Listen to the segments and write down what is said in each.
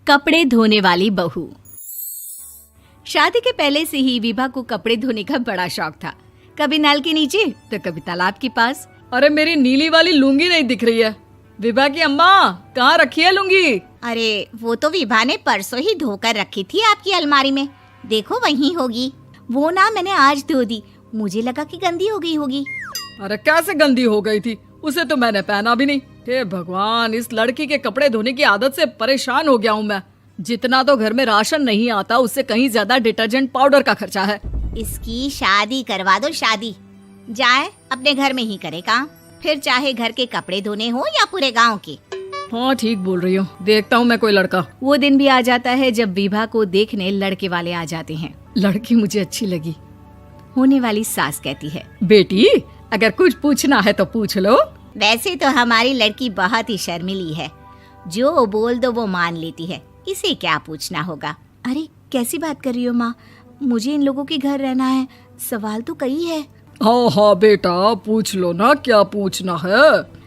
कपड़े धोने वाली बहू। शादी के पहले से ही विभा को कपड़े धोने का बड़ा शौक था। कभी नल के नीचे तो कभी तालाब के पास। अरे मेरी नीली वाली लुंगी नहीं दिख रही है। विभा की अम्मा, कहाँ रखी है लुंगी? अरे वो तो विभा ने परसों ही धोकर रखी थी आपकी अलमारी में, देखो वहीं होगी। वो ना मैंने आज धो दी, मुझे लगा कि गंदी हो गई होगी। अरे कैसे गंदी हो गई थी? उसे तो मैंने पहना भी नहीं। हे भगवान, इस लड़की के कपड़े धोने की आदत से परेशान हो गया हूँ मैं। जितना तो घर में राशन नहीं आता, उससे कहीं ज्यादा डिटर्जेंट पाउडर का खर्चा है। इसकी शादी करवा दो, शादी जाए अपने घर में ही करे काम, फिर चाहे घर के कपड़े धोने हो या पूरे गांव के। हाँ ठीक बोल रही हूँ, देखता हूँ मैं कोई लड़का। वो दिन भी आ जाता है जब विभा को देखने लड़के वाले आ जाते हैं। लड़की मुझे अच्छी लगी। होने वाली सास कहती है, बेटी अगर कुछ पूछना है तो पूछ लो। वैसे तो हमारी लड़की बहुत ही शर्मीली है, जो बोल दो वो मान लेती है, इसे क्या पूछना होगा। अरे कैसी बात कर रही हो माँ, मुझे इन लोगों के घर रहना है, सवाल तो कई है। हाँ हाँ बेटा, पूछ लो ना, क्या पूछना है।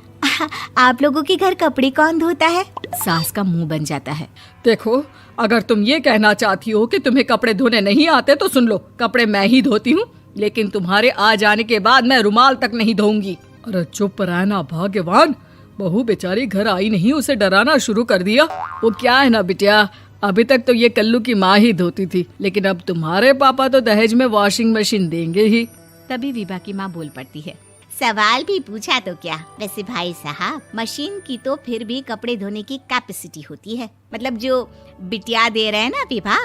आप लोगों के घर कपड़े कौन धोता है? सास का मुंह बन जाता है। देखो, अगर तुम ये कहना चाहती हो कि तुम्हें कपड़े धोने नहीं आते तो सुन लो, कपड़े मैं ही धोती हूँ, लेकिन तुम्हारे आ जाने के बाद मैं रुमाल तक नहीं धोऊंगी। अरे चुप रहना भाग्यवान, बहू बेचारी घर आई नहीं, उसे डराना शुरू कर दिया। वो क्या है ना बिटिया, अभी तक तो ये कल्लू की माँ ही धोती थी, लेकिन अब तुम्हारे पापा तो दहेज में वॉशिंग मशीन देंगे ही। तभी विभा की माँ बोल पड़ती है, सवाल भी पूछा तो क्या। वैसे भाई साहब, मशीन की तो फिर भी कपड़े धोने की कैपेसिटी होती है। मतलब जो बिटिया दे रहे हैं ना विभा,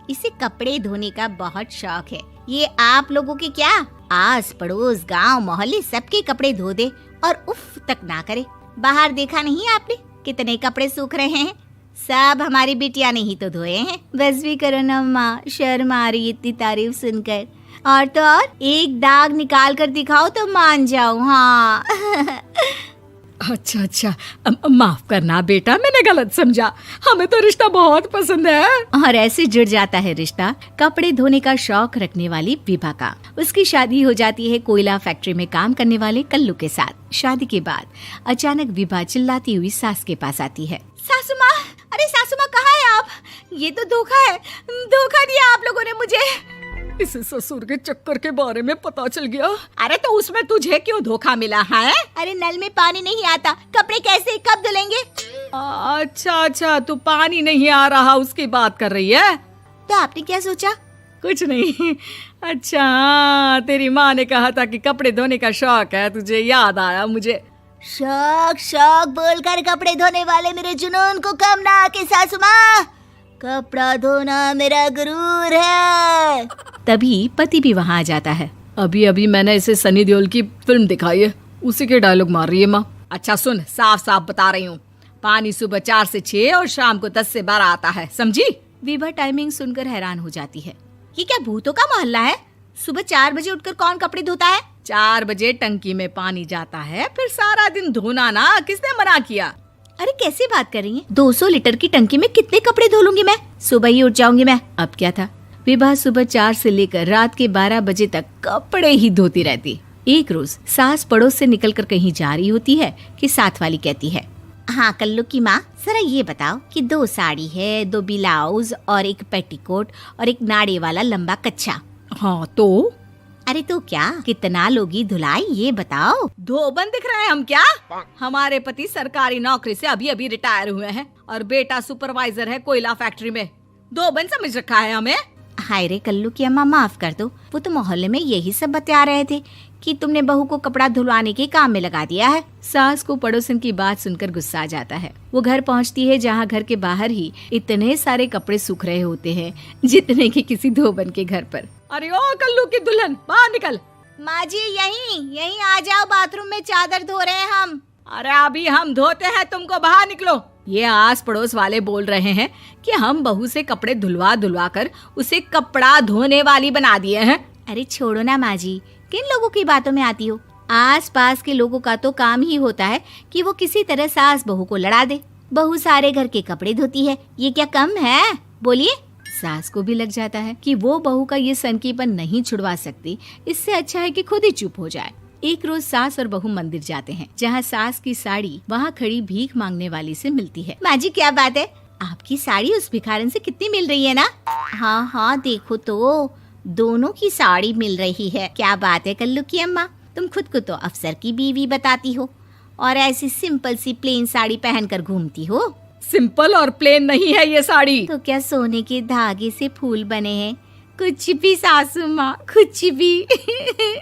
इसे कपड़े धोने का बहुत शौक है। ये आप लोगों के क्या, आस पड़ोस गांव मोहल्ले सबके कपड़े धो दे और उफ तक ना करे। बाहर देखा नहीं आपने कितने कपड़े सूख रहे हैं? सब हमारी बिटिया ने ही तो धोए हैं। बस भी करो ना माँ, शर्म आ रही इतनी तारीफ सुनकर। और तो और एक दाग निकाल कर दिखाओ तो मान जाऊं। हाँ अच्छा, माफ करना बेटा, मैंने गलत समझा। हमें तो रिश्ता बहुत पसंद है। और ऐसे जुड़ जाता है रिश्ता कपड़े धोने का शौक रखने वाली विभा का। उसकी शादी हो जाती है कोयला फैक्ट्री में काम करने वाले कल्लू के साथ। शादी के बाद अचानक विभा चिल्लाती हुई सास के पास आती है। सासू माँ, अरे सासू माँ कहाँ है आप? ये तो धोखा है, धोखा दिया आप लोगों ने मुझे। इसे ससुर के चक्कर के बारे में पता चल गया। अरे तो उसमें तुझे क्यों धोखा मिला है? अरे नल में पानी नहीं आता, कपड़े कैसे कब धुलेंगे? अच्छा, तू पानी नहीं आ रहा उसकी बात कर रही है। तो आपने क्या सोचा? कुछ नहीं। अच्छा, तेरी माँ ने कहा था कि कपड़े धोने का शौक है तुझे, याद आया मुझे। शौक बोलकर कपड़े धोने वाले मेरे जुनून को कम ना आके सासू माँ, कपड़ा धोना मेरा गुरूर है। तभी पति भी वहाँ आ जाता है। अभी मैंने इसे सनी देओल की फिल्म दिखाई है, उसी के डायलॉग मार रही है माँ। अच्छा सुन, साफ साफ बता रही हूँ, पानी सुबह 4 से 6 और शाम को 10 से 12 आता है, समझी? विभा टाइमिंग सुनकर हैरान हो जाती है। ये क्या भूतों का मोहल्ला है? सुबह 4 बजे उठकर कौन कपड़े धोता है? 4 बजे टंकी में पानी जाता है, फिर सारा दिन धोना ना, किसने मना किया? अरे कैसी बात कर रही हैं? 200 लीटर की टंकी में कितने कपड़े धो लूंगी मैं? सुबह ही उठ जाऊंगी मैं। अब क्या था, विभा सुबह 4 से लेकर रात के 12 बजे तक कपड़े ही धोती रहती। एक रोज सास पड़ोस से निकलकर कहीं जा रही होती है कि साथ वाली कहती है, हाँ कल्लू की माँ, जरा ये बताओ कि 2 साड़ी है, 2 ब्लाउज और एक पेटीकोट और एक नाड़े वाला लंबा कच्छा। हाँ तो? अरे तो क्या, कितना लोगी धुलाई ये बताओ। धोबन दिख रहे हैं हम क्या? हमारे पति सरकारी नौकरी से अभी रिटायर हुए हैं और बेटा सुपरवाइजर है कोयला फैक्ट्री में। धोबन समझ रखा है हमें? हाय रे कल्लू की अम्मा, माफ कर दो, वो तो मोहल्ले में यही सब बता रहे थे कि तुमने बहू को कपड़ा धुलवाने के काम में लगा दिया है। सास को पड़ोसन की बात सुनकर गुस्सा आ जाता है। वो घर पहुंचती है जहां घर के बाहर ही इतने सारे कपड़े सूख रहे होते हैं जितने कि किसी धोबन के घर पर। अरे ओ कल्लू की दुल्हन, बाहर निकल। माँ जी यहीं आ जाओ, बाथरूम में चादर धो रहे हैं हम। अरे अभी हम धोते हैं, तुमको बाहर निकलो। ये आस पड़ोस वाले बोल रहे हैं कि हम बहू से कपड़े धुलवा कर उसे कपड़ा धोने वाली बना दिए हैं। अरे छोड़ो ना माँ जी, किन लोगों की बातों में आती हो? आस पास के लोगों का तो काम ही होता है कि वो किसी तरह सास बहू को लड़ा दे। बहू सारे घर के कपड़े धोती है, ये क्या कम है? बोलिए। सास को भी लग जाता है कि वो बहू का ये सनकीपन नहीं छुड़वा सकती, इससे अच्छा है कि खुद ही चुप हो जाए। एक रोज सास और बहू मंदिर जाते हैं, जहाँ सास की साड़ी वहाँ खड़ी भीख मांगने वाली से मिलती है। माँ जी क्या बात है, आपकी साड़ी उस भिखारन से कितनी मिल रही है ना? हाँ हाँ देखो तो, दोनों की साड़ी मिल रही है। क्या बात है कल्लू की अम्मा, तुम खुद को तो अफसर की बीवी बताती हो और ऐसी सिंपल सी प्लेन साड़ी पहनकर घूमती हो। सिंपल और प्लेन नहीं है ये साड़ी। तो क्या सोने के धागे से फूल बने हैं? कुछ भी सासू माँ, कुछ भी।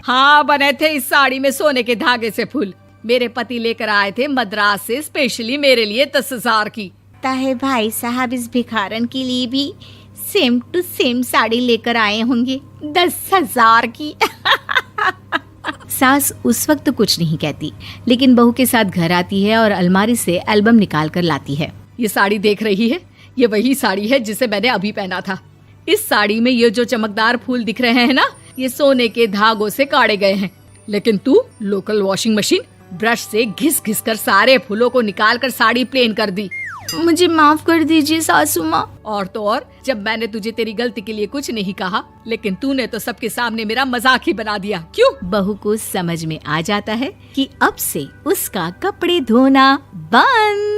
हाँ बने थे इस साड़ी में सोने के धागे से फूल। मेरे पति लेकर आए थे मद्रास से स्पेशली मेरे लिए 10,000 की। ताहे भाई साहब इस भिखारन के लिए भी सेम टू सेम साड़ी लेकर आए होंगे 10,000 की। सास उस वक्त तो कुछ नहीं कहती, लेकिन बहू के साथ घर आती है और अलमारी से एल्बम निकाल कर लाती है। ये साड़ी देख रही है, ये वही साड़ी है जिसे मैंने अभी पहना था। इस साड़ी में ये जो चमकदार फूल दिख रहे हैं ना, ये सोने के धागों से काढ़े गए हैं। लेकिन तू लोकल वॉशिंग मशीन ब्रश से घिस घिस कर सारे फूलों को निकाल कर साड़ी प्लेन कर दी। मुझे माफ कर दीजिए सासू माँ। और तो और, जब मैंने तुझे तेरी गलती के लिए कुछ नहीं कहा, लेकिन तूने तो सबके सामने मेरा मजाक ही बना दिया। क्यों? बहू को समझ में आ जाता है कि अब से उसका कपड़े धोना बंद।